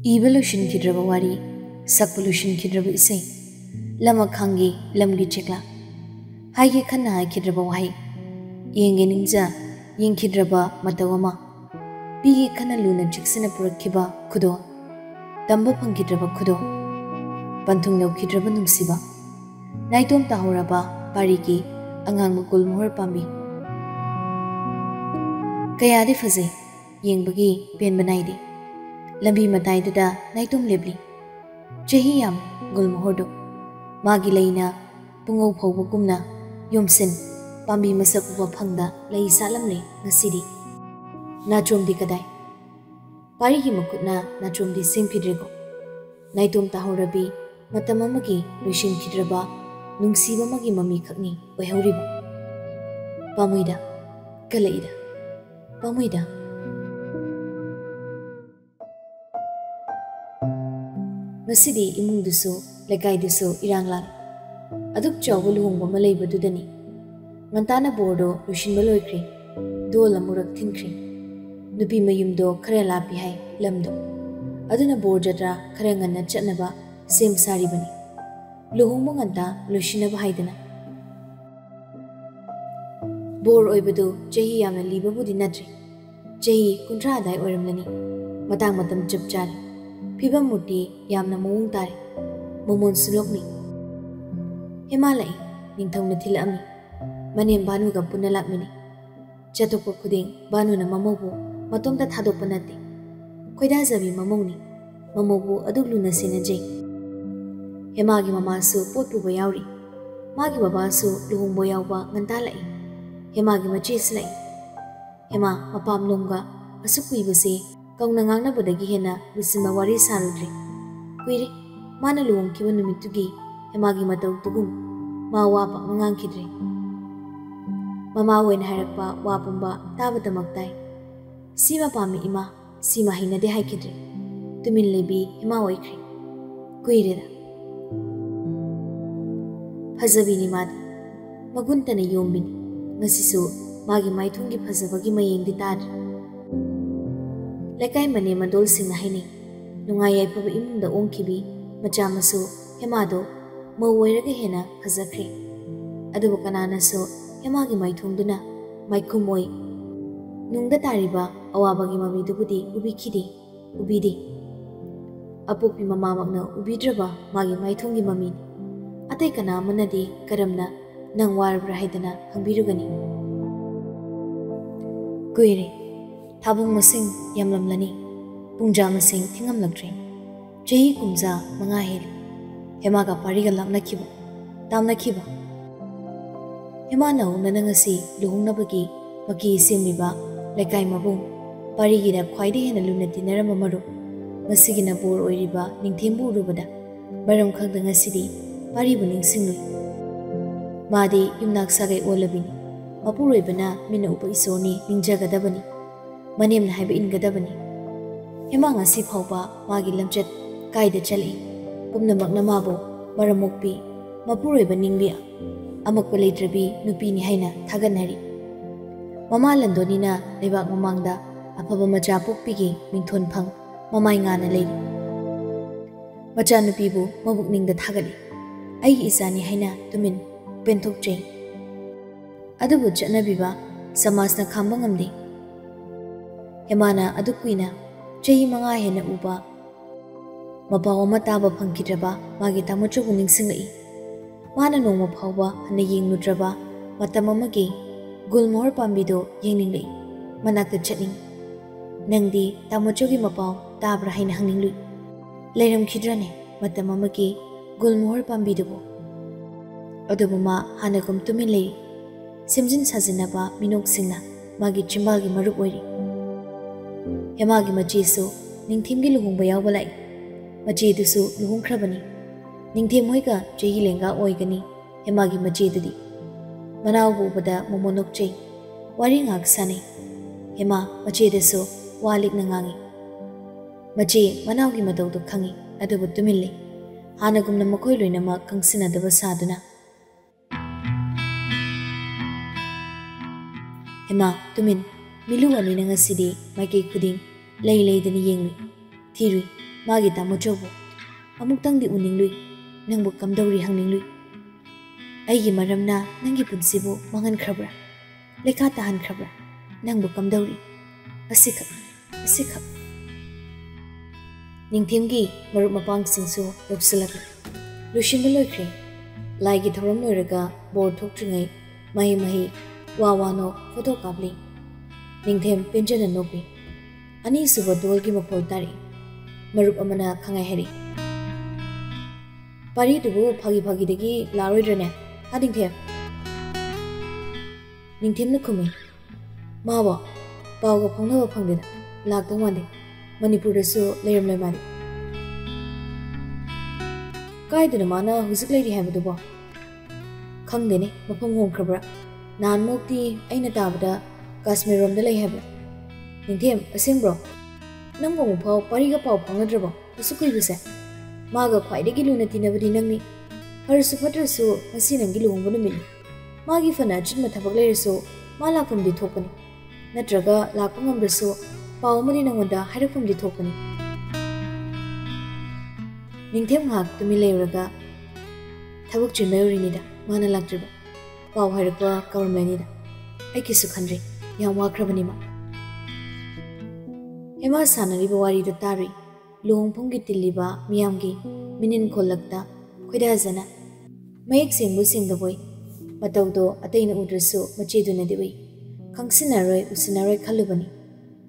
Evolution kidraba wari, subpollution kidraba isay, lama khangi, lamgi chekla. Haige khanna hai kidraba wahi, yenge ningja, yeng kidraba matawama. Pigi khanna luna chiksina purakhiba kudo, tamba phang kidraba kudo, panthung nau kidraba nungsiba. Naitom tahoraba, pariki, angang mukul muhar pambi. Kayadi faze, yeng bagi, pen banaidi. Lambi matai dada naitum lebli. Chahi yam gulmohordo. Magi layna pungaw phawba kumna yomsin pambi masak uba phangda lay salam le ngasidi. Natrom di kadai. Pari ki makutna natrom di simkidrego. Naitum tahorabi matamamagi luishin kidraba nungsiba magi mami khakni oihoriba. Pamuida kalaida. Pamuida. Masidi imung dusu, lekai dusu irang lang. Aduk chawul hung bamalay badudani. Ngantana bordo lushin baloy kri. Do lamurak tinkri. Nupi mayum do kare lapi hai lamdo. Aduna borjadra kare ngana chatnaba sem sari bani. Luhung mo nganta lushinaba haidana. Bor oibadu jahi yamna liba budi nadri. Jahi kuntra adai oiramlani. Matang matam chapchari. Piba muti yamna mung tari, momon sulokni. Himalay, ningthong na thilami, manem banu ka punalakmini. Chatok kuding banu na mamobu, matom ta thadok panati. Koida zabi mamongni, mamobu aduglu na sinajay. Himagi mamasu potpu bayauri, magi babasu luhung boyawba ngantalai. Himagi machislai. Hima mapam nongga asukui basi. Kau nangang na badagi hena bisimba wari sarudri. Kuiri, mana luong kiwa numitugi, hemagi mataw tugum, mawapak nangang kidri. Mamawen harakpa wapumba tabatamaktai. Sima pami ima, sima hinade hai kidri. Tumin lebi himawai kri. Kuiri da. Hazabi ni madi. Magunta na yombini. Ngasisu, magi maithungi hazabagi mayeng ditadri. Lekai mane madol sing nahini. Nungayay paba imungda ongkibi, majamasu, hemado, mawairaga hena hazakri. Adubo kananaso, hemagi maithungduna, maikumoy. Nungda tariba, awabagi mamidubudi, ubikidi, ubidi. Apupi mamamagna ubidraba, magi maithungi mamini. Atay kana manadi, karamna, nang warabra haidana, hangbirugani. Kuiri. Tabung masing yamlamlani, pungja masing tingam lagre. Jahi kumza mangahil. Hemaga pariga lamnakiba, tamnakiba. Hema nau nanangasi luhung nabagi, magi simliba, lekai mabung. Parigida kwaidi hena lunati naramamaru. Masigina bor oiriba, ningtimbu rubada. Baram kagda ngasidi, paribu ningsinglui. Madi yumnak sagay olabini. Mapuroibana mina upa isoni ningjagadabani. Manem na haiba ingadabani. Hema ngasi phawba magi lamchat kaida chali. Pumnamak na mabo maramokpi mapuroiba ninglia. Amakpa leitrabi nupi ni haina thaganhari. Mama landoni na leibak mamangda afaba macha pokpigi mingthon phang mamai ngana leiri. Macha nupibu mabuk ningda thagali. Aigi isani haina tumin penthok jai. Adubu chatnabiba samasna khamba ngamdi. Hemana adukuina, jahi manga hena uba. Mapaw mataba phangkidraba, magi tamuchubu ningsinglai. Mana nong mapawba hana yengnudraba, matamamagi, gulmohor pambido yengninglai. Manakta chatning. Nangdi tamuchugi mapaw tabra haina hanginglui. Lairam kidrane, matamamagi, gulmohor pambidobo. Adubuma hana kum tumin lai. Simjin sazinaba minok singna, magi chimbagi marup oiri. Hemagi machisu, ningthimgi luhungba yawba lai. Machidusu luhungkrabani. Ningthim hoika jahi lenga oigani, hemagi machidudi. Manaw bubada momonok jay, wari ngak sani. Hema machidusu walik nangangi. Machi manawgi madawdu khangi, adubu tumili. Hanagum na makoy loinama kangsinadaba saduna. Hema tumin, miluwani na ngasidi, maikay kuding, lay-lay dani yengli. थीरुई मागी तामो चौबो अमुक्तंग दी उनिंगलुई नंगबु कमदौरी हंगनिंगलुई अईगी मरमना नंगी पुंसिबु मंगन खरब्रा लेखा ताहन खरब्रा नंगबु कमदौरी असिखक निंगथेमगी मरुप मपांग सिंगसु योक्सलक लुशिनबु लोइख्रे लाइगी थौरम लोइरगा bore थोक्ट्रिङै मही मही वावानो photo कापली निंगथेम पेंजन नोपी अनी सुबह दोल की मखोल तारी मरुप अमना खंगाई हेरी पारी दुबु फागी फागी दगी लारोइद्रने निंगथेम निंगथेम न खुमी मावा पावगा फंगनबा फंगदेना लाक्तौ मांदे मणिपुरदसु लेरम लोइ मादे कायदना माना हुजिक लेरी हाइबदुबो खंगदेने मफम होंख्रब्रा नान मोक्ति अइना ताबदा काश्मीर रोमदा लई हाइब्रा निंगथेम असेंब्रो नंगो मुफाव पारीगा पाव फंगद्रबो असुकुइबसे मागा ख्वाइदगी लुना तिनबदी नंगनी फरसु फटरसु मसी नंगी लुंगबो नुमिनि मागी फना चिन्म थबक लेरसु मा लाफमदि थोकनी नत्रगा लाकप ngambrसु पाव मनि नंगोदा हाइरफमदि थोकनी निंगथेम हाक तुमि लेरगा थबक चिन्मयोरिनिदा माना लाक्ट्रिबा पाव हाइरपा गवर्नमेंटनिदा आइकिसु खनद्रि याम वाख्रबनिमा हेमा सानरिबा वारिदो तारि लुहोंफमगी तिल्लिबा मियामगी मिनिन खोलक्ता खोइदाजना मयेक सेंबु सेंदबोय मतौदो अतैना उद्रसु मचेदुनदि उइ खंसिनारोय उसिनारोय खल्लुबनी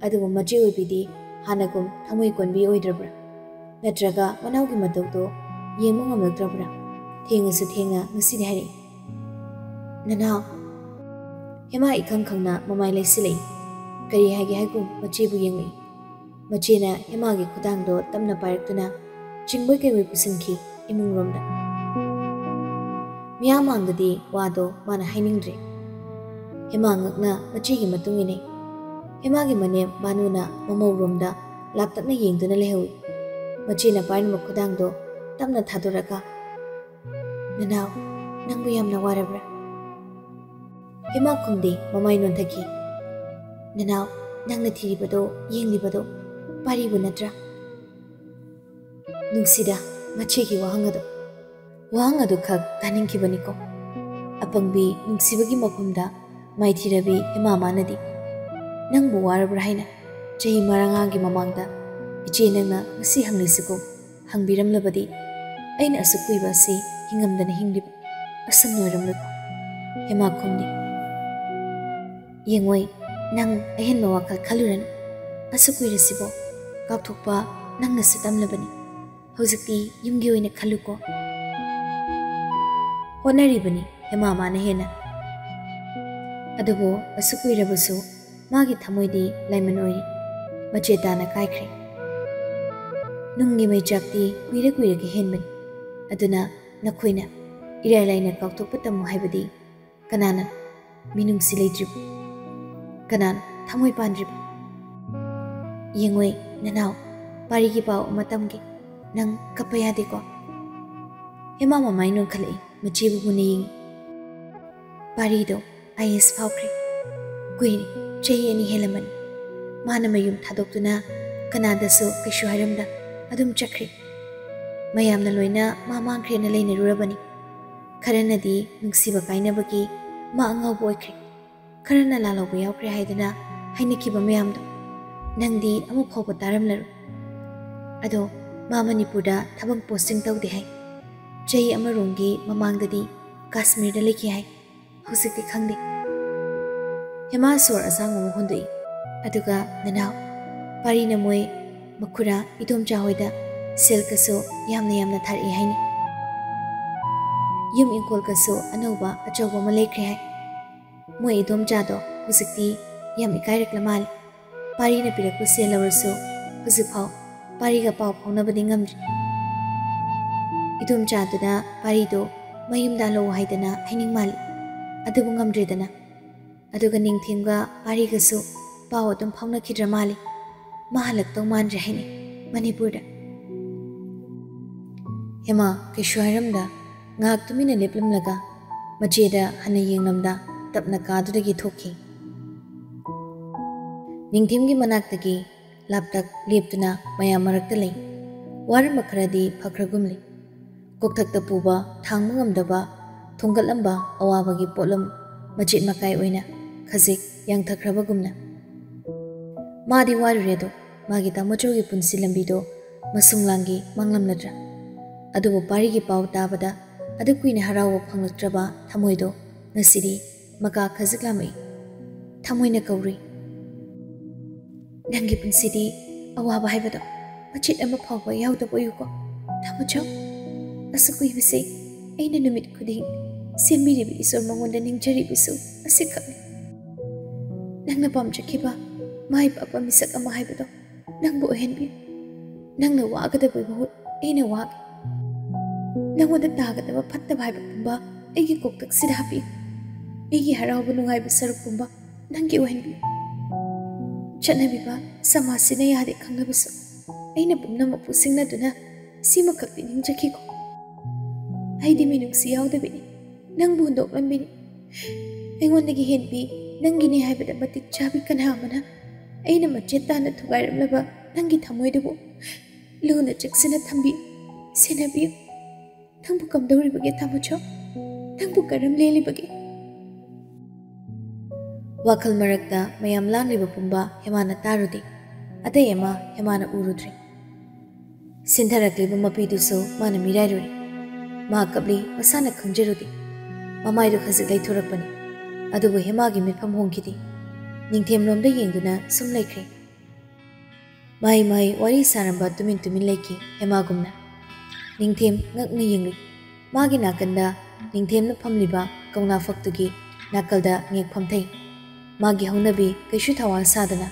अदुबु मचे ओइबिदि हानगुम थमोय कोनबि ओइद्रब्रा नत्रगा मनाउगी मतौदो येंबु ngamlakdrabra थेंगसु थेंगा ngसिदि हारि ननाव हेमा इखंग खंगना ममाय लेसिलै करी हागे हागुम मचेबु येंगै मचेना हेमागी खुदांगदो तमना पायरक्तुना चिंगबोय केबोय पुसिनखि इमुंग रोमदा मिया मांगदि वादो माना हाइनिंग्रे हेमा ngakna मचेगी मतुंगिने हेमागी मने बानुना ममौ रोमदा लाक्तकना येंगदुना लेहौइ मचेना पायरम खुदांगदो तमना थादोरका ननाव नंगबु यामना वारब्रा हेमा खुमदे ममाय नोंथकी ननाव नंगना थिरिबदो येंलिबदो पारिबु नत्रा नुंसिदा मचेगी वाहंग अदो खक तानिंखिबनिको अपंगबी नुंसिबगी मफमदा माइथिरबी हेमा मानदी नंगबु वारब्रा हाइना चही मारंगागी ममांगदा इचे नंगना ngasi हंगलिसको हंगबिरमलबदी अइना असुकुइबा से हिंगमदना हिंगलिब असम नोरमलको हेमा खुमदी येंगोय नंग अहेन वाखल खलुरन असुकुइरसिबो काथोकपा नंगना सतमलबनी हौजिकती युमगी ओइना खलुको होनरिबनी हेमा माना हेना अदुबो असुकुइरबसु मागी थमोइदी लाइमन ओइरी मचेताना काइख्रे नुंगी मैचाक्ति कुइरे कुइरे हेनबनी अदुना नखोइना इराय लाइना काथोकपा तमु हाइबदी कनाना मिनुंगसि लेद्रिब कनान थमोइ पांद्रिब येंगोय ननाव पारिगी पाव मतमगे नंग कपा यादेको हेमा ममाय नोंखलै मचेबु बुने यिंग पारिदो आईएस फावख्रे कुइरे चही अनि हेलमन माना मयुम थादोक्तुना कनादसु कैसु हाइरमदा अदुम चख्रे मयामना लोइना मा मांख्रेना लेनरुरबनी खरनदी नुंसिबा काइनबगी मा अंगावबो ओइख्रे खरना लालौबो यावख्रे हाइदना हाइनखिबा मयामदो नंदी अमु फावबा तारमलरु अदो मा मणिपुरदा थबक पोस्टिंग तौदे हाइ चही अमरोंगी ममांगददी काश्मीर दा लेखि हाइ हुसिकति खंगदे हेमा सोर असांग मोहनदुई अदुगा ननाव पारिना मोय मखुरा इदोमचा होइदा सेलकसो यामना थारई हाइनि युम इंकोलकसो अनौबा अचौबा मा लेख्रे हाइ मोय इदोमचादो हुसिकति याम इकाइरक्ला माले पारिना पिरकपा cell लवरसो हुजिफाव पारिगा pav फाउनबदि ngamdri इदोमचादुना पारिदो मयुमदा low हाइदना हाइनिंग Mali अदुबु ngamdredana अदुगा निंगथेमगा पारिगसो pav अदुम फाउनखिद्रा Mali महालक्तौ मानद्रे हाइनि मणिपुरदा Hema कैशुहाइरमदा ngak tumina leplamlaga macheda hana yengnamda tapna kadudagi thokhi ningthemgi manaktagi laptak leptuna mayam marakta lei waram kharaди phakragum lei kokthakta puba thangma ngamdaba thongatlamba awabagi polam machit makai oina khajik yang thakrabagumna madi waruredo magi tamochogi punsi lambido masunglangi manglamladra adubu parigi pau tabada adu kuina harawa phanglatraba thamoido nasiri maka khajiklamai thamoina kauri nangi punsidi awaba haibado machit ama phawa yaudabo yuko thamocho asukui bise aina numit khuding semiribi isor mangonda ningjari bisu asikapni nangna pamjakhiba mai papa misak ama haibado nangbu ohenbi nangna wagadabo bahut aina wag nangoda tagadaba phattaba haiba pumba aigi koktak sida hapi aigi harauba nungaiba saruk pumba nangi ohenbi chanabiba samasina yade khanglabisu aina pumnama pusingna duna sima khakti ningjakhiko aidi minungsi yaudabini nangbu hundoklambini aingondagi henbi nangini haibada matik chabi kanhamana aina machetana thugairamlaba nangi thamoidubu luna cheksina thambi senabi nangbu kamdoribage thamocho nangbu karam lelibage wakal marakta mayam langliba pumba hemana tarudi atai ema hemana urudri sindharakliba mapiduso mana mirairuri ma kapli masana khangjarudi mamaidu khazik laithorakpani adubu hemagi mitpham hongkidi ningthem lomda yengduna sum laikre mai mai wari saramba tumin tumin laiki hemagumna ningthem ngakna yengri magi nakanda ningthemna phamliba kauna faktugi nakalda ngek phamthai magi hongnabi kaishu thawa sadana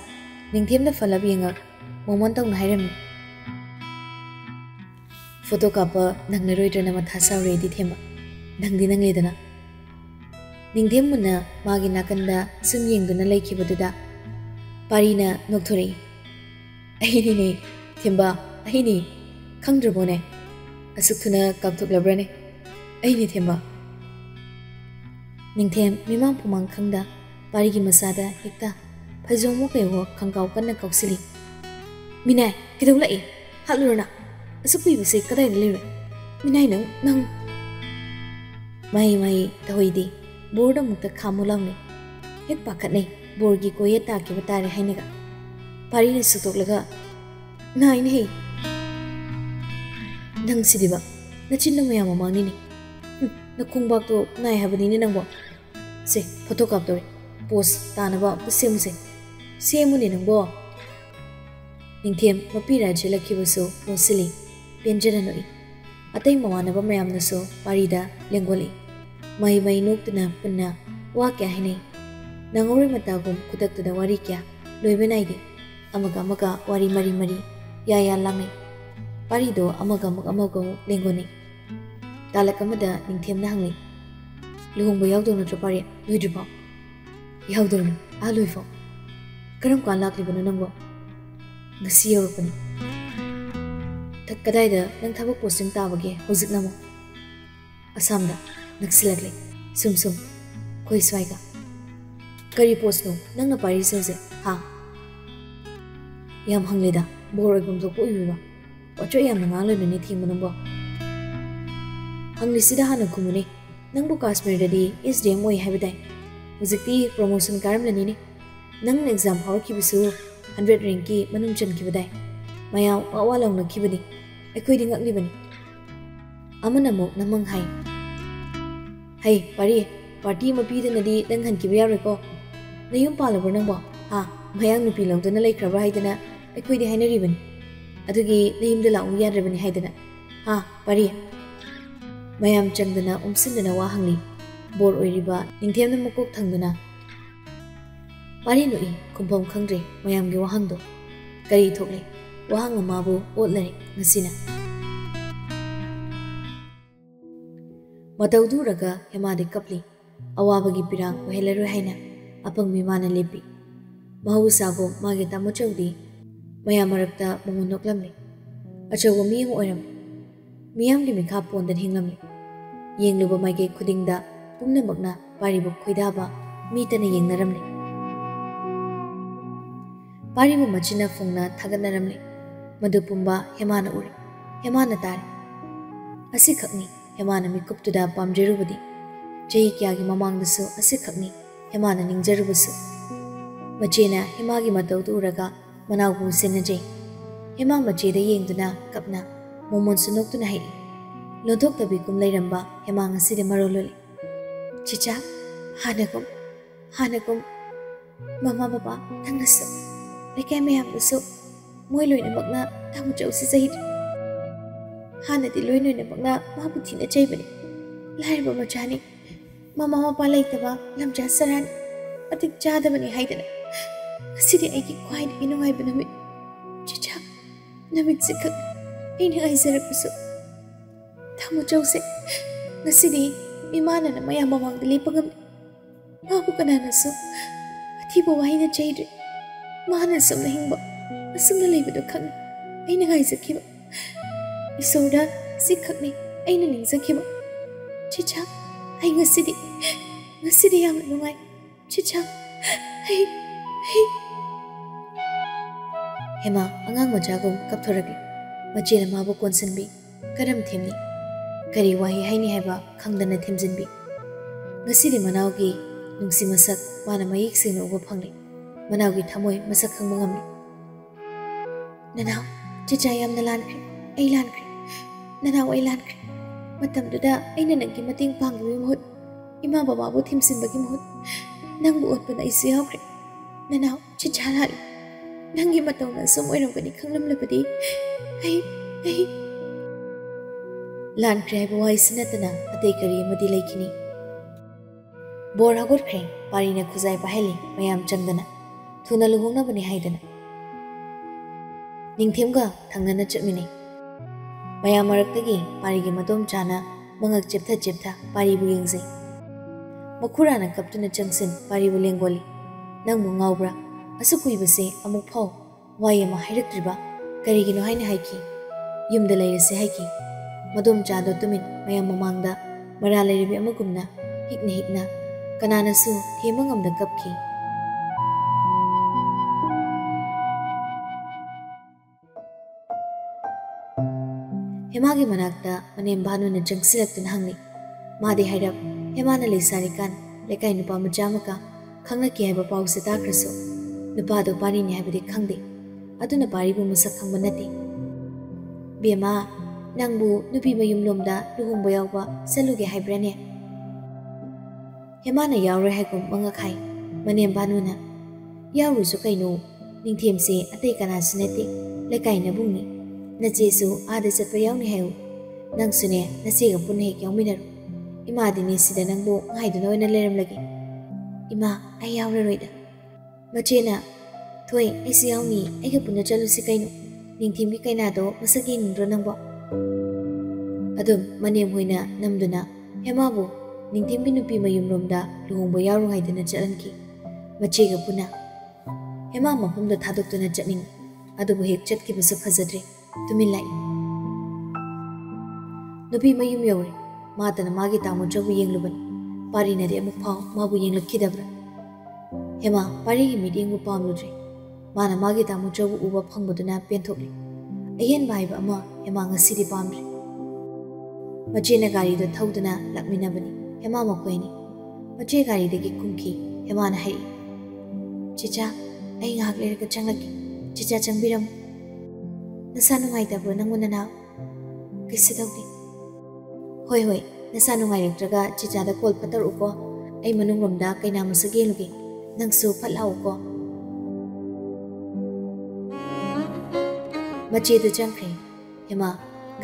ningthemna falab yengak momon tong hairam photo kapa nangna roidrana matha saure di thema nangdi nangledana ningthem muna magi nakanda sum yengduna laikhibaduda parina nokthorei ahini ne themba ahini khangdrabone asukthuna kapthuklabrane ahini themba ningthem mimang pumang khangda parigi masada hekta phajomo kaiwo khangkau kanna kausili minai kidawlai halurna asukui base kadai lere minai nang mai tahoidi borda mukta khamulamne hek pakhatnei borgi koye ta ki batare hainaga pari ne sutoklaga nai ne nang sidiba nachinna mayam mamani ni na kungbak to nai habani ni nangbo se photo kaptore post tanaba semuse semuni nangbo ningthem mapira jelakhibaso rosili penjananoi atai mawanaba mayamnaso parida lengoli mai noktuna punna wa kya hine nangori matagum kudaktuda wari kya loibenaide amaga wari mari ya langai parido amaga lengoni talakamada ningthem na hangai luhongbo yaudona trapari loidriba yaudona aloifo karam kan laklibano nangbo ngasi yorpani tak kadaida nang thabak posting tabage hojik namo asamda naksilakle sum koi swaiga kari post no nang na pari sose ha yam hangleda boroi gum to poiwa ocho yam nga lo ni thimano bo hangli sida hana kumune nang bu kashmir dadi SDM oi habidai hojikti promotion karam lani ni nang exam hor ki bisu 100 rank ki manung chan ki badai mayam awalong na ki bani ekoi dingak li bani amana mo namang hai pari party mapi de nadi dang han ki biya reko nayum pala bor nang bo ha mayang nupi long dana lai krabra haidana ekoi di hainari bani adugi nayum de laung yar bani haidana ha pari mayam changdana umsindana wa hangli bor oiriba ningthem na mukok thangdana pari noi kumpam khangre mayam gi wahang do kari thokle wahang amabu otlare ngasina matawduraga hemade kapli awabagi pirang kohelaru haina apang mimana lepi mahusago mage tamochawdi mayamarakta mongonoklamle achago miyang oiram miyam gi mikha pondan hinglamle yengluba maige khudingda pumnamakna paribu khoidaba mitana yengnaramle पारिबु मचिना फुंगना थागनरमले मधु पुंबा हेमाना उरे हेमाना तारे असी खकनी हेमाना मिकुप्तुदा पामजेरुबदी चही क्यागी ममांगदसु असी खकनी हेमाना निंगजरुबसु मचेना हेमागी मतौदु उरगा मनावबु सेनजे हेमा मचेदा येंगदुना कपना मोमोन सुनोक्तुना हाइरि लोधोक्तबि कुम लैरंबा Hema ngaside marolole चिचा हानकुम mama बाबा थंगसु लेकै मैमदसु मोय लोइनमकना थामुचौसि चहिद्रि हानदि लोइनमकना माबु थिना चैबनि लाइरबा मचानि mama Mopa लैतबा लमजा सरान Atiq चादबनि हाइदना ngaside aigi ख्वाइदगि नुंगाइबा Namit चिचा Namit सिखक ऐना आइजरपसु थामुचौसे ngaside इमाना न मया ममांगद लेपगम माबु कनानसु अथिबा वाहिना चैद्रि माना समना हिंबा असमना लेबदो खंग ऐना गाइजखिबा इसोरदा सिखकनि ऐना निंजखिबा चिचा ऐ ngaside याम नुंगाइ चिचा ऐ हेमा अंगांग मजागुम कपथोरगले मचेना माबु कोनसनबि करम थेमनि करी वाही हाइनि हाइबा खंगदना थेमजिनबि ngaside मनावगी नुंगसि मसक माना मयिक सिंगना उबा फंगले मनावगी थमोय मसक खंगबा ngamle ननाव चिचा यामना लानख्रे ऐ लानख्रे ननाव ऐ लानख्रे मतमदुदा ऐना नंगी मतेंग पांगिबि मुहुत इमा बाबाबु थेमसिनबगी मुहुत नंगबु ओतपना इसे यावख्रे ननाव चिचा लाल नंगी मतौना सम ओइरमगनि खंगलमलबदि ऐ लानख्रे हाइबा वाइसि नतना अतै करी अमदि लैखिनि बोर हगोटख्रे पारिना खुजाइ पाहेले मयाम चंगदना थुना लुहोंगनाबनि हाइदना निंगथेमगा थंगना चटमिनै मयाम मरक्तगी पारिगे मदोम चाना मंगक चेप्था पारिबु येंगजै मखुराना कपतुना चंगसिन पारिबु लेंगोली नंगबु ngaubra असुकुइबसे अमुक फाव वाय अमा हाइरक्त्रिबा करिगिनो हाइना हाइखि युमदा लैरसे हाइखि मदोम चादो तुमिन मयाम ममांगदा मरा लैरबि अमगुमना हिकना कनानसु थेमंगमदा कपखि हेमागी मनाक्ता मनेम भानुना जंगसिलक्तुना हंगले मादे हाइरब हेमाना लेसारिकान लेकाइ नुपा मचामका खंगनकि हाइबा पाउसे ताख्रसु नुपादो पारिनि हाइबदि खंगदे अदुना पारिबु मसक खंगबा नते बेमा नंगबु नुपि मयुम लोमदा लुहुंबा यावबा सलुगे हाइब्राने हेमाना यावरे हाइगुम मंगखाइ मनेम भानुना यावरुसु कैनो निंथेमसे अतै कनासु नते लेकाइना बुंगनि नचेसु आदे चतपा यावनि हायु नंगसुने नचेगा पुन हेक यावमिनरु इमादिने सिदा नंगबु हाइदुना ओइना लेरमलगे इमा आई यावररोइदा मचेना थोय ऐसि यावनि ऐगा पुन चलुसि कैनो निंथेमगी कैनादो मसक येंगनिंद्रो नंगबो अदुम मनेम होइना नमदुना हेमाबु निंथेमगी नुपि मयुम लोमदा लुहोंबा यावरु हाइदना चलनखि मचेगा पुना हेमा मफमदो थादोक्तुना चटनिंग अदुबु हेक चटकिबसु फजद्रे तुमिन लाई नुपि मयुम यौरे मातना मागी तामुचौबु येंगलुबनि पारिनदि अमुक फाव माबु येंगलखिदब्रा हेमा पारिगी मीटिंगबु पामलुद्रे माना मागी तामुचौबु उबा फंगबदुना पेंथोकले अहेनबा हाइबा अमा हेमा ngasiदि पामद्रे मचेना गारीदो थौदुना लक्मिनबनि हेमा मखोइनि मचे गारीदगी कुमखि हेमाना हाइ चिचा ऐ ngahak lerga changlaki चिचा चंगबिरम नसा नुंगाइतब्रो नंगु ननाव कैसे दौदि होय नसा नुंगाइरक्त्रगा चिचादा कॉल पतरुको ऐ मनुंगरोमदा कैना मसक येलुगे नंगसु फतलाउको मचेदु चंख्रे हेमा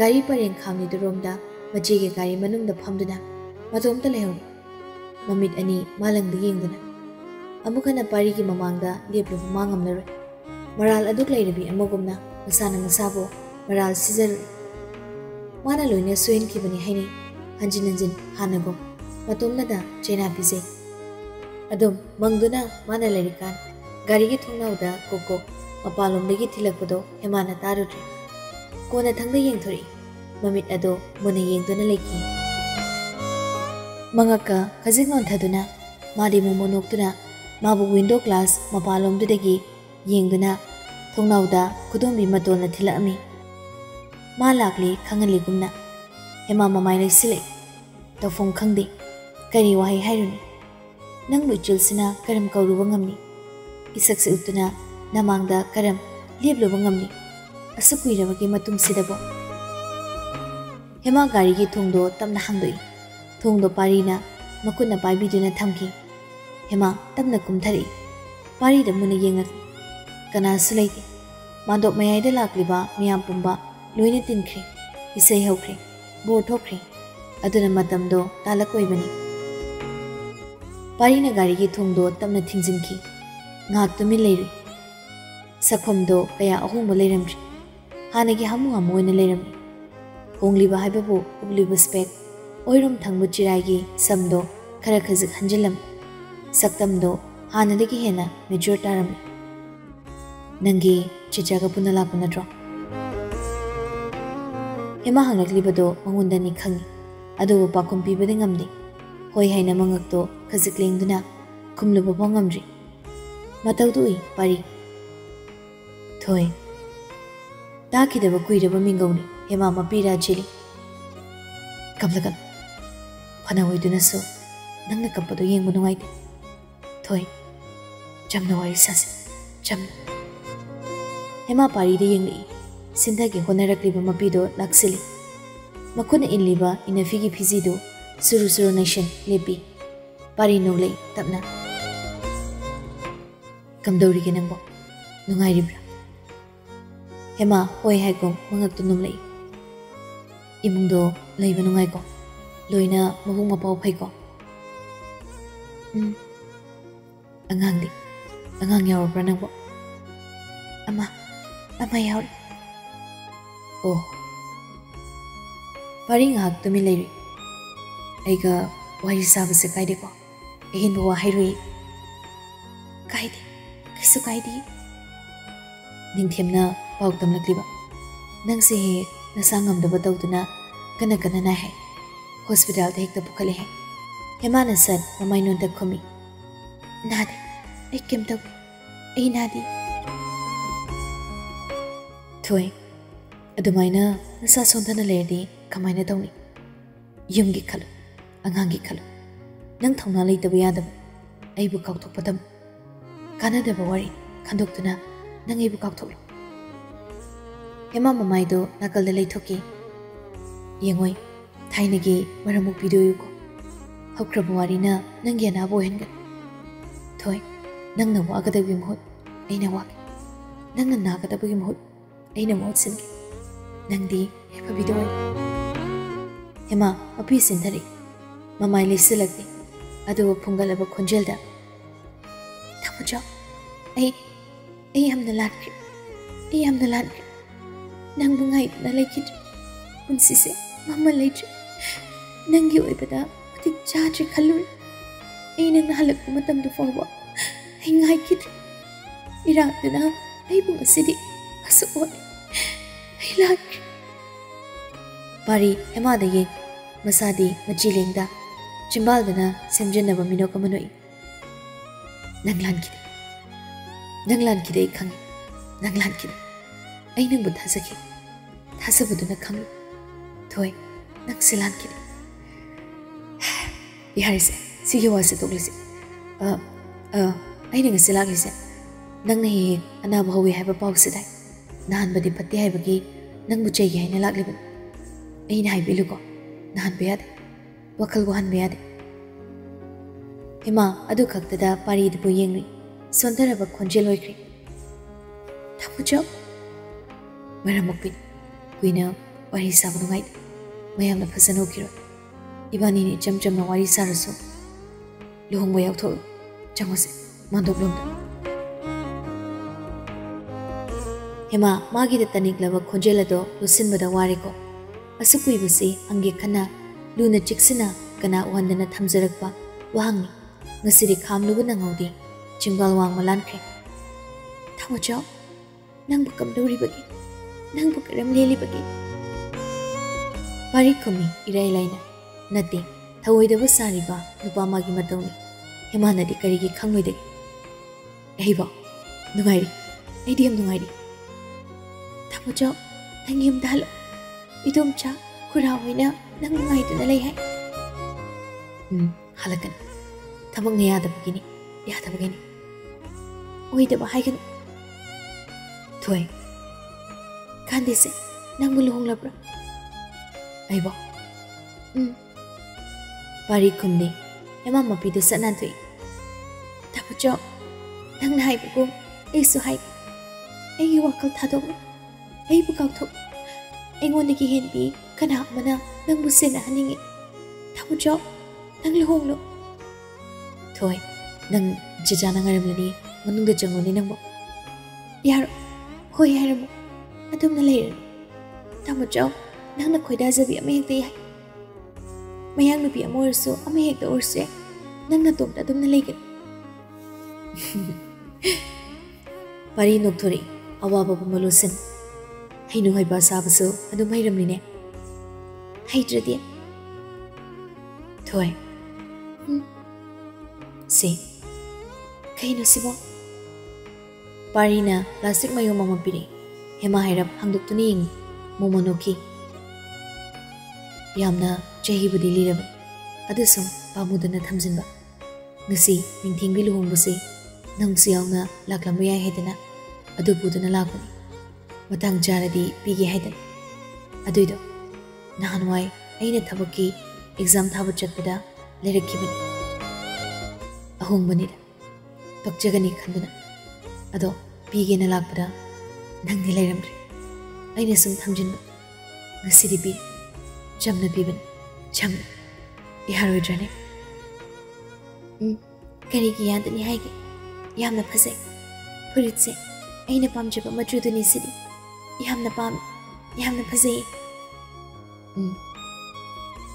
गाड़ी परेंग खामनिदु रोमदा मचेगे गाड़ी मनुंगदा फमदुना मतोमता लेहौरि ममित अनि मालंगदा येंगदुना अमुकना पारिगी ममांगदा लेपलुबु मांगमलरोय मराल अदुक लैरबि अमगुमना मसाना मसाबो मराल सिजरु माना लोइना सोइनखिबनि हाइनि हंजिन हानगो मतोमनदा चेना पिजे अदुम मंगदुना माना लैरिकान गाड़ीगी थोंनाउदा कोको मपालोमदगी थिलकपदो हेमाना तारुद्रे कोना थंगदा येंगथोरि ममित अदो मुना येंगदुना लेखि मंगका खजिंग ओंथादुना मादि मोमो नोक्तुना माबु विंडो ग्लास मपालोमदुदगी yengduna thongnauda kudumbi matolna thilami ma lakli khangali gumna hema mamai lai sile tawfong khangde kari wahai hairuni nang luchilsina karam kauruba ngamni isakse utuna namangda karam lebluba ngamni askuirabagi matung sidabo hema gari gi thongdo tamna hangdoi thongdo parina makuna paibiduna thamki hema tamna kumthari pari da muna yenga kana sulaiti mandok mayai da lakliba miyam pumba loina tinkhri isai hokri bo thokri aduna matamdo talakoi bani pari na gari gi thongdo tamna thingjinki ngak tumi leiri sakhomdo kaya ahumbo leiramri hanagi hamu hamu oina leiramri hongliba haibabu ubliba spek oirum thangbu chiragi samdo khara khazik hanjilam saktamdo hanadagi hena major taramri nangi chichaga punala punadro hema hangaklibado mangundani khangi adu pakum pibade ngamdi hoi haina mangakto khazik lengduna khumluba bongamri matawdui pari thoi takidaba kuiraba mingawni hema mapira chili kablagam phana hoiduna so nangna kapado yengbu nungaide thoi jamna wari sase jamna hema pari de yengli sindagi honarakliba mapido laksili makuna inliba inafigi phizido suru suru nation lepi pari nolei tapna kamdori ge nangbo nungai ribra hema hoi hai ko mangak tu numlei imungdo leiba nungai ko loina mabung mapau phai ko angang yaw bra nangbo ama yaw oh pari ngak tumi leiri aiga wari sabase kaide ko ehin bo hairui kaide kisu kaide ningthemna pautam lakliba nangse he nasangam da batawtuna kana kana na hai hospital da hekta pukhale hai hemana sat mamai non da khomi nade ai kem taw ai nade thoi adumaina nasa sondana lerdi kamaina tawni yumgi khalu angangi khalu nang thongna leitaba yadaba aibu kaukthokpadam kanadaba wari khandoktuna nang aibu kaukthoklo hema mamaido nakalda leithoki yengoi thainagi maramuk pidoyuko hokrabu warina nangi anabo henga thoi nangna wagadabi mohut aina wagi nangna nagadabagi mohut aina mohut singi nangdi hepa bidoy hema api sindari mamai lesilakti adu phungalaba khonjelda thamuja ai hamna lankri nang bungai na laikit unsise mama leitri nangi oibada matik chadri khaluri ai nang halak matam du fawba ai ngai kit iradana ai bung asidi aso ai lankri pari hema da ye masadi majilengda chimbaldana semjenaba minok amanoi nanglan kide khangi nanglan kide ai nang budha saki thasabuduna khangi thoi nang silan kide yarise sigi wase toglise ai nang silaglise nang ne ana bhawi haiba pawse dai nan badi patti haibagi nang bu chei haina lagliban ai na haibiluko nan beyade wakal gohan beyade hema adu khaktada pari du yengri sondaraba khonjel hoikri thamujo maramukpin kuina wari sabnu ngai mayamna phasano kiro ibani ni jamjam na wari saraso lohongbo yaktho jamose mandoblom hema magi de taniklaba khonjelado lusinbada wariko asukui busi ange khana luna chiksina kana wandana thamjarakpa wahangni ngasiri khamlubu nangaudi chingal wang malankre thamujo nang bakam dori bagi nang bakaram leli bagi pari khumi irai laina nati thawoidaba sariba nupa magi matawni hemana di karigi khangoi de eiba nugairi ꯑꯩꯗꯤ ꯌꯥꯝ ꯅꯨꯡꯉꯥꯏꯔꯤ ꯇꯥꯃꯣꯆꯧ ꯅꯪ ꯌꯨꯝꯗ ꯍꯜꯂꯣ ꯏꯗꯣꯝꯆꯥ ꯈꯨꯔꯥ ꯍꯣꯏꯅ ꯅꯪ ꯅꯨꯡꯉꯥꯏꯗꯨꯅ ꯂꯩ ꯍꯥꯏ ꯍꯜꯂꯛꯀꯅꯤ ꯊꯕꯛꯅ ꯌꯥꯗꯕꯒꯤꯅꯤ ꯑꯣꯏꯗꯕ ꯍꯥꯏꯒꯅꯨ ꯊꯣꯏ ꯀꯥꯟꯗꯦꯁꯦ ꯅꯪꯕꯨ ꯂꯨꯍꯣꯡꯂꯕ꯭ꯔꯥ ꯑꯩꯕꯣ ꯄꯥꯔꯤ ꯈꯨꯝꯅꯤ ꯍꯦꯃꯥ ꯃꯄꯤꯗꯨ ꯆꯠꯅꯊꯣꯛꯏ ꯇꯥꯃꯣꯆꯧ ꯅꯪꯅ ꯍꯥꯏꯕꯒꯨꯝ ꯑꯩꯁꯨ ꯍꯥꯏ ꯑꯩꯒꯤ ꯋꯥꯈꯜ ꯊꯥꯗꯣꯛꯂꯨ ꯑꯩꯕꯨ ꯀꯥꯎꯊꯣꯛꯎ ꯑꯩꯉꯣꯟꯗꯒꯤ ꯍꯦꯟꯕꯤ ꯀꯅꯥ ꯑꯃꯅ ꯅꯪꯕꯨ ꯁꯦꯟꯅꯍꯟꯅꯤꯡꯉꯤ ꯇꯥꯃꯣꯆꯧ ꯅꯪ ꯂꯨꯍꯣꯡꯂꯨ ꯊꯣꯏ ꯅꯪ ꯆꯦꯆꯥꯅ ꯉꯥꯏꯔꯝꯂꯅꯤ ꯃꯅꯨꯡꯗ ꯆꯪꯉꯨꯅꯤ ꯅꯪꯕꯨ ꯌꯥꯔꯣ ꯍꯣꯏ ꯍꯥꯏꯔꯝꯃꯨ ꯑꯗꯨꯝꯅ ꯂꯩꯔꯅꯨ ꯇꯥꯃꯣꯆꯧ ꯅꯪꯅ ꯈꯣꯏꯗꯥꯖꯕꯤ ꯑꯃ ꯍꯦꯛꯇ ꯌꯥꯏ ꯃꯌꯥꯡ ꯅꯨꯄꯤ ꯑꯃ ꯑꯣꯏꯔꯁꯨ ꯑꯃ ꯍꯦꯛꯇ ꯑꯣꯏꯔꯁꯨ ꯌꯥꯏ ꯅꯪ ꯅꯇꯣꯝꯇ ꯑꯗꯨꯝꯅ ꯂꯩꯒꯅꯨ ꯄꯥꯔꯤ ꯅꯣꯛꯊꯣꯔꯛꯏ ꯑꯋꯥꯕ ꯄꯨꯝꯕ ꯂꯣꯠꯁꯤꯟ ꯍꯩꯅꯨ ꯍꯩꯕ ꯁꯥꯕꯁꯨ ꯑꯗꯨꯝ ꯍꯩꯔꯝꯂꯤꯅꯦ ꯍꯩꯇ꯭ꯔꯗꯤ ꯊꯣꯏ ꯁꯤ ꯀꯩꯅꯣ ꯁꯤꯕꯣ ꯄꯥꯔꯤꯅ ꯄ꯭ꯂꯥꯁꯇꯤꯛ ꯃꯌꯣꯝ ꯑꯃ ꯄꯤꯔꯛꯏ ꯍꯦꯃꯥ ꯍꯥꯏꯔꯞ ꯍꯥꯡꯗꯣꯛꯇꯨꯅ ꯌꯦꯡꯉꯤ ꯃꯣꯃꯣ ꯅꯣꯛꯈꯤ ꯌꯥꯝꯅ ꯆꯍꯤꯕꯨꯗꯤ ꯂꯤꯔꯕ ꯑꯗꯨꯁꯨ ꯄꯥꯝꯃꯨꯗꯅ ꯊꯝꯖꯤꯟꯕ ꯉꯁꯤ ꯅꯤꯡꯊꯦꯡꯕꯤ ꯂꯨꯍꯣꯡꯕꯁꯤ ꯅꯪꯁꯨ ꯌꯥꯎꯅ ꯂꯥꯛꯂꯝꯕ ꯌꯥꯏ ꯍꯥꯏꯗꯅ ꯑꯗꯨ ꯄꯨꯗꯨꯅ ꯂꯥꯛꯄꯅꯤ ꯃꯇꯥꯡ ꯆꯥꯔꯗꯤ ꯄꯤꯒꯦ ꯍꯥꯏꯗꯅ ꯑꯗꯨꯏꯗꯣ ꯅꯍꯥꯟꯋꯥꯏ ꯑꯩꯅ ꯊꯕꯛꯀꯤ ꯑꯦꯛꯖꯥꯝ ꯊꯥꯕ ꯆꯠꯄꯗ ꯂꯩꯔꯛꯈꯤꯕꯅꯤ ꯑꯍꯣꯡꯕꯅꯤꯗ ꯄꯛꯆꯒꯅꯤ ꯈꯟꯗꯨꯅ ꯑꯗꯣ ꯄꯤꯒꯦꯅ ꯂꯥꯛꯄꯗ ꯅꯪꯗꯤ ꯂꯩꯔꯝꯗ꯭ꯔꯦ ꯑꯩꯅ ꯁꯨꯝ ꯊꯝꯖꯤꯟꯕ ꯉꯁꯤꯗꯤ ꯄꯤꯔꯦ ꯆꯝꯅ ꯄꯤꯕꯅꯤ ꯆꯝꯅ ꯌꯥꯔꯣꯏꯗ꯭ꯔꯅꯦ ꯀꯔꯤꯒꯤ ꯌꯥꯗꯅꯤ ꯍꯥꯏꯒꯦ ꯌꯥꯝꯅ ꯐꯖꯩ ꯐꯨꯔꯤꯠꯁꯦ ꯑꯩꯅ ꯄꯥꯝꯖꯕ ꯃꯆꯨꯗꯨꯅꯤ ꯁꯤꯗꯤ ꯌꯥꯝꯅ ꯄꯥꯝꯃꯤ ꯌꯥꯝꯅ ꯐꯖꯩ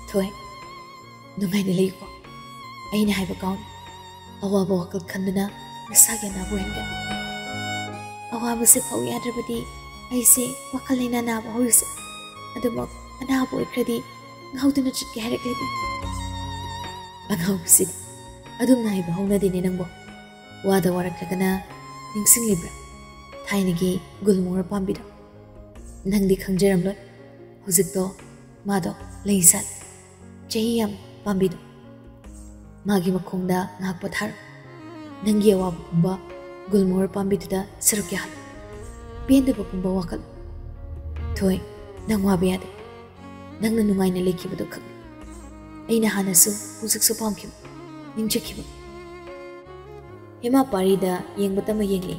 ꯊꯣꯏ ꯅꯨꯡꯉꯥꯏꯅ ꯂꯩꯀꯣ ꯑꯩꯅ ꯍꯥꯏꯕ ꯀꯥꯎꯅꯤ ꯑꯋꯥꯕ ꯋꯥꯈꯜ ꯈꯟꯗꯨꯅ ꯅꯁꯥꯒꯤ ꯑꯅꯥꯕ ꯑꯣꯏꯍꯟꯒꯅꯤ ꯑꯋꯥꯕꯁꯦ ꯐꯧ ꯌꯥꯗ꯭ꯔꯕꯗꯤ ꯑꯩꯁꯦ ꯋꯥꯈꯜ ꯂꯩꯅꯥ ꯅꯥꯕ ꯍꯧꯔꯤꯁꯦ ꯑꯗꯨꯃꯛ ꯑꯅꯥꯕ ꯑꯣꯏꯈ꯭ꯔꯗꯤ ꯉꯥꯎꯗꯨꯅ ꯆꯠꯀꯦ ꯍꯥꯏꯔꯛꯂꯗꯤ ꯑꯉꯥꯎꯕꯁꯤꯗꯤ ꯑꯗꯨꯝꯅ ꯍꯥꯏꯕ ꯍꯧꯅꯗꯦꯅꯦ ꯅꯪꯕꯨ ꯋꯥꯗ ꯋꯥꯔꯛꯂꯒꯅ ꯅꯤꯡꯁꯤꯡꯂꯤꯕ꯭ꯔꯥ ꯊꯥꯏꯅꯒꯤ ꯒꯨꯜꯃꯣꯍꯔ ꯄꯥꯝꯕꯤꯗꯣ ꯅꯪꯗꯤ ꯈꯪꯖꯔꯝꯂꯣꯏ ꯍꯧꯖꯤꯛꯇꯣ ꯃꯥꯗꯣ ꯂꯩ ꯁꯥꯠꯂꯦ ꯆꯍꯤ ꯌꯥꯝ ꯄꯥꯝꯕꯤꯗꯣ ꯃꯥꯒꯤ ꯃꯈꯣꯡꯗ ꯉꯥꯏꯍꯥꯛ ꯄꯣꯊꯥꯔꯣ ꯅꯪꯒꯤ ꯑꯋꯥꯕ ꯄꯨꯝꯕ ꯒꯨꯜꯃꯣꯍꯔ ꯄꯥꯝꯕꯤꯗꯨꯗ ꯁꯔꯨꯛ ꯌꯥꯍꯜꯂꯨ ꯄꯦꯟꯗꯕ ꯄꯨꯝꯕ ꯋꯥꯈꯜ ꯊꯣꯏ ꯅꯪ ꯋꯥꯕ ꯌꯥꯗꯦ ꯅꯪꯅ ꯅꯨꯡꯉꯥꯏꯅ ꯂꯩꯈꯤꯕꯗꯣ ꯈꯪꯉꯤ ꯑꯩꯅ ꯍꯥꯟꯅꯁꯨ ꯍꯧꯖꯤꯛꯁꯨ ꯄꯥꯝꯈꯤꯕ ꯅꯤꯡꯖꯈꯤꯕ ꯍꯦꯃꯥ ꯄꯥꯔꯤꯗ ꯌꯦꯡꯕ ꯇꯝꯃ ꯌꯦꯡꯂꯤ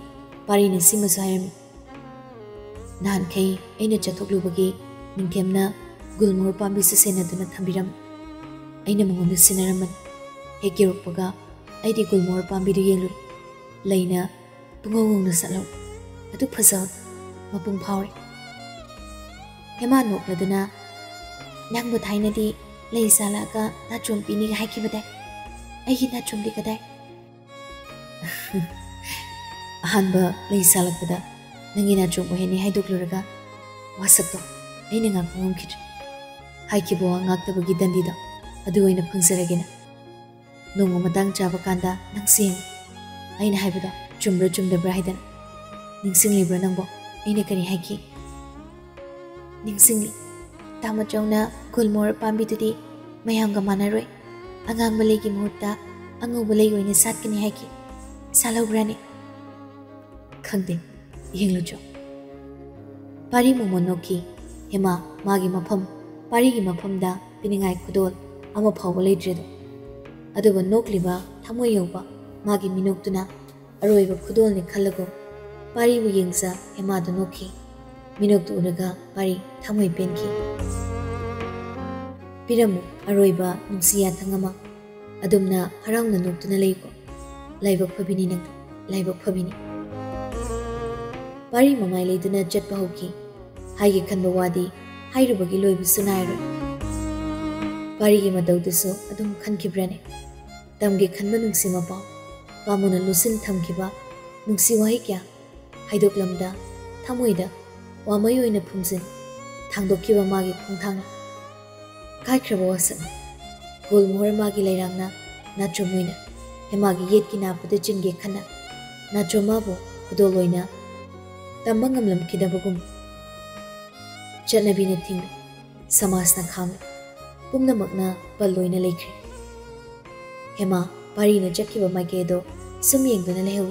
ꯄꯥꯔꯤꯅ ꯁꯤꯃꯁꯨ ꯍꯥꯏꯔꯝꯃꯤ ꯅꯍꯥꯟꯈꯩ ꯑꯩꯅ ꯆꯠꯊꯣꯛꯂꯨꯕꯒꯤ ꯅꯤꯡꯊꯦꯝꯅ ꯒꯨꯜꯃꯣꯍꯔ ꯄꯥꯝꯕꯤꯁꯨ ꯁꯦꯟꯅꯗꯨꯅ ꯊꯝꯕꯤꯔꯝꯃꯤ ꯑꯩꯅ ꯃꯉꯣꯟꯗ ꯁꯤꯟꯅꯔꯝꯕꯅꯤ ꯍꯦꯛ ꯌꯧꯔꯛꯄꯒ ꯑꯩꯗꯤ ꯒꯨꯜꯃꯣꯍꯔ ꯄꯥꯝꯕꯤꯗꯨ ꯌꯦꯡꯂꯨꯔꯦ ꯂꯩꯅ ꯄꯨꯡꯉꯧ ꯉꯧꯅ ꯁꯥꯠꯍꯧꯔꯦ ꯑꯗꯨ ꯐꯖꯍꯧꯔꯦ ꯃꯄꯨꯡ ꯐꯥꯎꯔꯦ ꯍꯦꯃꯥ ꯅꯣꯛꯂꯗꯨꯅ ꯅꯪꯕꯨ ꯊꯥꯏꯅꯗꯤ ꯂꯩ ꯁꯥꯠꯂꯛꯑꯒ ꯅꯥꯆꯣꯝ ꯄꯤꯅꯤꯒ ꯍꯥꯏꯈꯤꯕꯗꯥꯏ ꯑꯩꯒꯤ ꯅꯥꯆꯣꯝꯗꯤ ꯀꯗꯥꯏ ꯑꯍꯥꯟꯕ ꯂꯩ ꯁꯥꯠꯂꯛꯄꯗ ꯅꯪꯒꯤ ꯅꯥꯆꯣꯝ ꯑꯣꯏꯍꯟꯅꯤ ꯍꯥꯏꯗꯣꯛꯂꯨꯔꯒ ꯋꯥꯁꯛꯇꯣ ꯑꯩꯅ ꯉꯥꯛꯄ ꯉꯝꯈꯤꯗ꯭ꯔꯦ ꯍꯥꯏꯈꯤꯕ ꯋꯥ ꯉꯥꯛꯇꯕꯒꯤ ꯗꯟꯗꯤꯗꯣ ꯑꯗꯨ ꯑꯣꯏꯅ ꯐꯪꯖꯔꯒꯦꯅ ꯅꯣꯡꯃ ꯃꯇꯥꯡ ꯆꯥꯕ ꯀꯥꯟꯗ ꯅꯪꯁꯨ ꯌꯦꯡꯉꯨ ꯑꯩꯅ ꯍꯥꯏꯕꯗꯣ ꯆꯨꯝꯕ꯭ꯔꯥ ꯆꯨꯝꯗꯕ꯭ꯔꯥ ꯍꯥꯏꯗꯅ ꯅꯤꯡꯁꯤꯡꯂꯤꯕ꯭ꯔꯥ ꯅꯪꯕꯣ ꯑꯩꯅ ꯀꯔꯤ ꯍꯥꯏꯈꯤ ꯅꯤꯡꯁꯤꯡꯂꯤ ꯇꯥꯃꯣꯆꯧꯅ ꯒꯨꯜꯃꯣꯍꯔ ꯄꯥꯝꯕꯤꯗꯨꯗꯤ ꯃꯌꯥꯝꯒ ꯃꯥꯟꯅꯔꯣꯏ ꯑꯉꯥꯡꯕ ꯂꯩꯒꯤ ꯃꯍꯨꯠꯇ ꯑꯉꯧꯕ ꯂꯩ ꯑꯣꯏꯅ ꯁꯥꯠꯀꯅꯤ ꯍꯥꯏꯈꯤ ꯁꯥꯠꯍꯧꯕ꯭ꯔꯥꯅꯦ ꯈꯪꯗꯦ ꯌꯦꯡꯂꯨꯆꯣ ꯄꯥꯔꯤ ꯃꯣꯃꯣ ꯅꯣꯛꯈꯤ ꯍꯦꯃꯥ ꯃꯥꯒꯤ ꯃꯐꯝ ꯄꯥꯔꯤꯒꯤ ꯃꯐꯝꯗ ꯄꯤꯅꯤꯡꯉꯥꯏ ꯈꯨꯗꯣꯜ ꯑꯃ ꯐꯥꯎꯕ ꯂꯩꯇ꯭ꯔꯦꯗꯣ ꯑꯗꯨꯒ ꯅꯣꯛꯂꯤꯕ ꯊꯃꯣꯏ ꯌꯧꯕ ꯃꯥꯒꯤ ꯃꯤꯅꯣꯛꯇꯨꯅ ꯑꯔꯣꯏꯕ ꯈꯨꯗꯣꯜꯅꯤ ꯈꯜꯂꯒ ꯄꯥꯔꯤꯕꯨ ꯌꯦꯡꯖ ꯍꯦꯃꯥꯗꯨ ꯅꯣꯛꯈꯤ ꯃꯤꯅꯣꯛꯇꯨ ꯎꯔꯒ ꯄꯥꯔꯤ ꯊꯃꯣꯏ ꯄꯦꯟꯈꯤ ꯄꯤꯔꯝꯃꯨ ꯑꯔꯣꯏꯕ ꯅꯨꯡꯁꯤ ꯌꯥꯊꯪ ꯑꯃ ꯑꯗꯨꯝꯅ ꯍꯔꯥꯎꯅ ꯅꯣꯛꯇꯨꯅ ꯂꯩꯀꯣ ꯂꯥꯏꯕꯛ ꯐꯕꯤꯅꯤ ꯅꯪꯗꯤ ꯂꯥꯏꯕꯛ ꯐꯕꯤꯅꯤ ꯄꯥꯔꯤ ꯃꯃꯥꯏ ꯂꯩꯗꯨꯅ ꯆꯠꯄ ꯍꯧꯈꯤ ꯍꯥꯏꯒꯦ ꯈꯟꯕ ꯋꯥꯗꯤ ꯍꯥꯏꯔꯨꯕꯒꯤ ꯂꯣꯏꯕꯁꯨ ꯅꯥꯏꯔꯣꯏ ꯄꯥꯔꯤꯒꯤ ꯃꯇꯧꯗꯨꯁꯨ ꯑꯗꯨꯝ ꯈꯟꯈꯤꯕ꯭ꯔꯅꯦ ꯇꯝꯒꯦ ꯈꯟꯕ ꯅꯨꯡꯁꯤ ꯃꯄꯥꯎ ꯄꯥꯝꯃꯨꯅ ꯂꯨꯁꯤꯟ ꯊꯝꯈꯤꯕ ꯅꯨꯡꯁꯤ ꯋꯥꯍꯩ ꯀꯌꯥ ꯍꯥꯏꯗꯣꯛꯂꯝꯗ ꯊꯃꯣꯏꯗ ꯋꯥꯃꯩ ꯑꯣꯏꯅ ꯐꯨꯝꯖꯤꯟ ꯊꯥꯡꯗꯣꯛꯈꯤꯕ ꯃꯥꯒꯤ ꯈꯣꯡꯊꯥꯡꯅ ꯀꯥꯏꯈ꯭ꯔꯕ ꯋꯥꯁꯛꯅ ꯒꯨꯜꯃꯣꯍꯔ ꯃꯥꯒꯤ ꯂꯩꯔꯥꯡꯅ ꯅꯥꯆꯣꯝ ꯑꯣꯏꯅ ꯍꯦꯃꯥꯒꯤ ꯌꯦꯠꯀꯤ ꯅꯥꯞꯄꯗ ꯆꯤꯟꯒꯦ ꯈꯟꯅ ꯅꯥꯆꯣꯝ ꯃꯥꯕꯨ ꯈꯨꯗꯣꯜ ꯑꯣꯏꯅ tamba ngamlamkidabagum चटनबीना थिंग समाजना खाम पुमनमकना पल्लोइना लेख्रे हेमा पारीना चक्किबा माइकेदो सुम येंगदना लेहु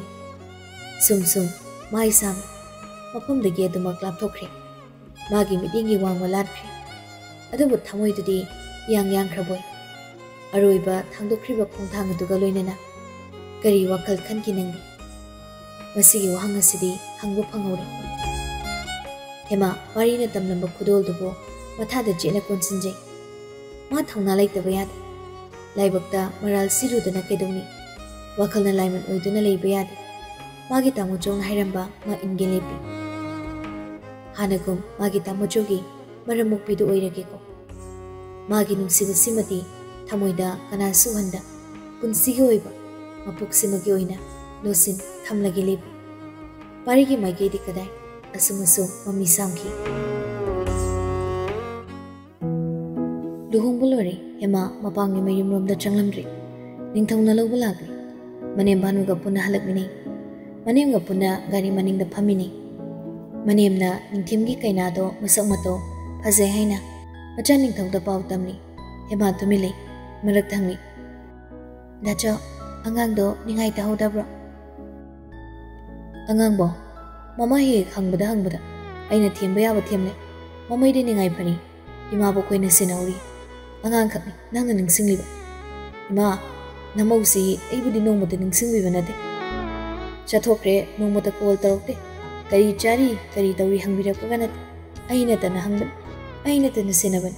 सुम सुम माइ साम मफमदगी अदुमक लापथोख्रे मागी मिटिंगी वांगवा लादख्रे अदुबु थमोइदुदि यांग यांख्रबोय अरोइबा थांदोख्रिबा खोंथांग अदुगा लोइनना करी वखल खनकी नंगी मसिगी वहांग असिदि हंगबो फंगौरे हेमा पारीना तमलंबा खुदोलदुबो मथादा जेना कोनसिनजे मा थौना लैतबा याद लाइबक्ता मराल सिरुदना कैदौनी वखलना लाइमन ओइदुना लैबा याद मागी तामुचोंग हाइरंबा मा इनगे लेपि हानगुम मागी तामुचोगी मरमुक्पिदु ओइरगेको मागी नुंसिबा सिमति थमोइदा कना सुहंदा पुंसिगी ओइबा मपुक्सिमगी ओइना लोसिन थमलगे लेपि पारीगी माइकेदि कदाय असुमसु मम्मी सामखी लुहोंबलोरे हेमा मपांगी मयुम रोमदा चंगलमद्रि निंथौना लौबा लाग्रे मनेम भानुगा पुना हलकमिने मनेमगा पुना गारी मनिंगदा फमिने मनेमना निंथिमगी कैनादो मसक मतो फजे हाइना मचा निंथौदा पाव तमनी हेमा तुमिले मरक थंगि दाचो अंगांगदो निंगाइ ताहोदाब्रो अंगांगबो ममा हे हंगबदा हंगबदा अइना थेमबा याबा थेमले ममैदे निंगाइ फनी इमाबो कोइना सिनाउरी अंगांग खकनि नंगना निंसिंगलिबा इमा नमौसी अइबुदि नोंमदा निंसिंगबिबा नते चथोख्रे नोंमदा कॉल तौरते करी चारी करी तौरी हंगबिरकपगा नते अइना तना हंगबन अइना तना सिनाबन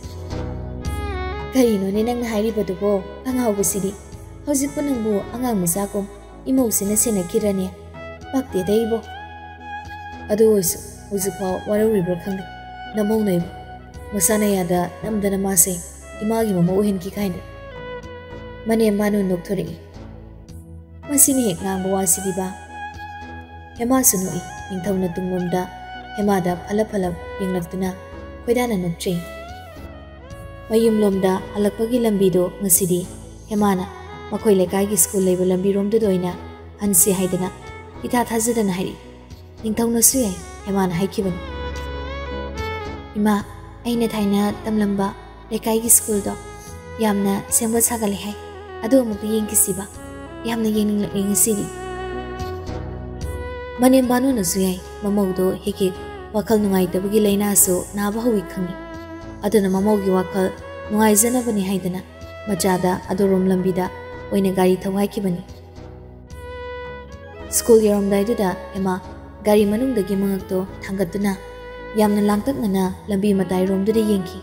करीनोने नंगना हाइरिबदुबो अंगावबसिदि हौजिकपो नंबु अंगांग मचाकोम इमौसिना सिनाखिरने पाक्ते दैबो अदु ओइसु हौजिकफाव वारौरिब्रा खंदे नमौनैबो मसानायादा नमदना मासे इमागी ममौ हेनकी काइने मनेम बानु नोक्थोरई मसिनि हेक नांगबा वासिदिबा हेमा सुनुई निंथौना तुंगमदा हेमादा फला फला येंगलक्तुना खोइदाना नोक्चै मयुमलोमदा हलकपगी लंबीदो ngसिदि हेमाना मखोइ लेकाइगी स्कूल लेबो लंबी रोमदो दोइना हनसि हाइदना इथा थाजदना हाइरि निंथौना सुयाइ हेमाना हाइखिबन इमा अइना थाइना तमलंबा लेकाइगी स्कूल दो यामना सेंबा सागले हाइ अदो अमुक येंगिसिबा यामना येंगिंगलक्नि ngसिदि मनेम बानुना सुयाइ ममौदो हेके वखल नुंगाइतबगी लैनासो नाबा हौइ खंगि अदुना ममौगी वखल नुंगाइजनबनि हाइदना मचादा अदोरोम लंबीदा ओइना गाड़ी थौहाइखिबनि स्कूल यरमदाइदुदा एमा गाड़ी मनुंगदगी मंगक्तो थांगतुना यामना लांगतकना लंबी मताइ रोमदुदा येंखि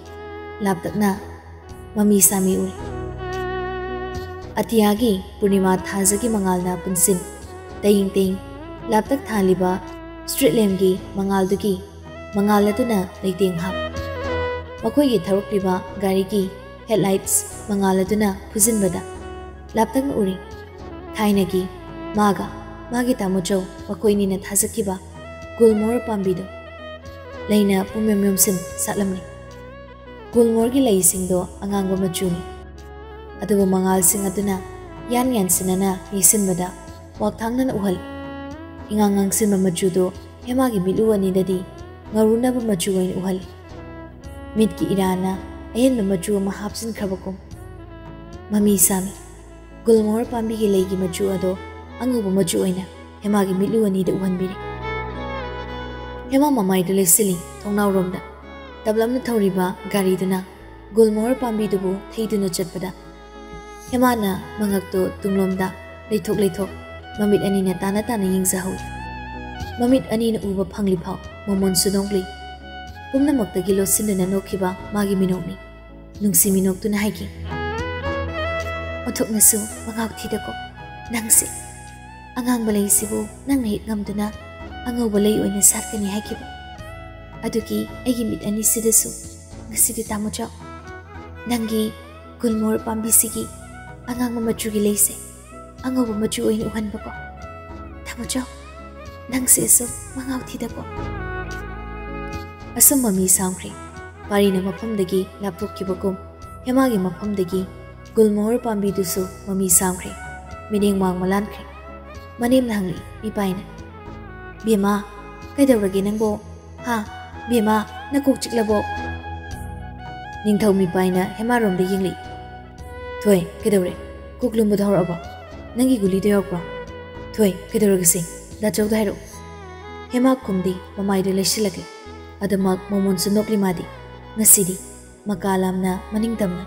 लापतकना मम्मी सामी उरे अतियागी पूर्णिमा थाजगी मंगालना पुनसिन तयिंग तयिंग लापतक थालिबा स्ट्रीट लैम्पगी मंगालदुगी मंगालदुना लैतेंग हाप मखोइगी थरुक्लिबा गाड़ीगी हेडलाइट्स मंगालदुना फुजिनबदा लापतक उरे थाइनगी मागा मागी तामुचौ मखोइनिना थाजकिबा गुलमोर पाम्बिदो लैना पुम्यमयमसिन सातलमनि गुलमोरगी लैसिंगदो अंगांगबा मचुनि अदुबो मंगालसिंग अदुना यान यानसिनना येसिनबदा वाक्थांगना उहल इंगांगांगसिनबा मचुदो हेमागी मिलु अनिददि ngaruनबा मचु ओइन उहल मिटकी इराना अहेनबा मचु अमा हापसिनख्रबकुम ममी सामी गुलमोर पाम्बिगी लैगी मचु अदो अंगुबा मचु ओइना हेमागी मिलु अनिदा उहनबिरे हेमा ममाइदो लेसिलि थोंनाव रोमदा तबलमना थौरिबा गाड़ीदुना गुलमोहर पाम्बिदुबु थैदुना चटपदा हेमाना मंगक्तो तुंगलोमदा लेथोक लेथोक ममित अनिना ताना ताना यिंगजाहौइ ममित अनिना उबा फंगलिफाव मोमोन सुनोंगलि पुमनमक्तगी लोसिनना नोखिबा मागी मिनोकनि नुंसि मिनोक्तुना हाइकी ओथोकनसु मंगाव थिदको नंगसे अंगांगबा लैसिबु नंगना हित ngamduna angauba lei oina satkani hakiba aduki agi mit ani sidasu ngasidi tamucha nangi gulmor pambi sigi angangma machugi leise angauba machu oina uhanba ko tamucha nangse so mangaw thidako asamba mi samkhri parina mafamdagi laptokkibakum hemagi mafamdagi gulmor pambi dusu mami samkhri mining mang malankhri manem langli mi paina Bima, ꯀꯩꯗꯧꯔꯒꯦ ꯅꯪꯕꯣ ꯍꯥ ꯕꯦꯃꯥ ꯅꯀꯣꯛ ꯆꯤꯛꯂꯕꯣ ꯅꯤꯡꯊꯧ ꯃꯤꯄꯥꯏꯅ ꯍꯦꯃꯥꯔꯣꯝꯗ ꯌꯦꯡꯂꯛꯏ ꯊꯣꯏ ꯀꯩꯗꯧꯔꯦ ꯀꯣꯛ ꯂꯨꯝꯕꯗꯣ ꯍꯧꯔꯛꯑꯕꯣ ꯅꯪꯒꯤ ꯒꯨꯂꯤꯗꯣ ꯌꯥꯎꯔꯛꯄ꯭ꯔꯣ ꯊꯣꯏ ꯀꯩꯗꯧꯔꯒꯁꯦ ꯗꯥꯆꯧꯗ ꯍꯥꯏꯔꯛꯎ ꯍꯦꯃꯥ ꯈꯨꯝꯗꯤ ꯃꯃꯥꯏꯗ ꯂꯩꯁꯤꯜꯂꯛꯂꯦ ꯑꯗꯨꯃꯛ ꯃꯣꯃꯣꯟꯁꯨ ꯅꯣꯛꯂꯤ ꯃꯥꯗꯤ ꯉꯁꯤꯗꯤ ꯃꯀꯥ ꯂꯥꯝꯅ ꯃꯅꯤꯡ ꯇꯝꯅ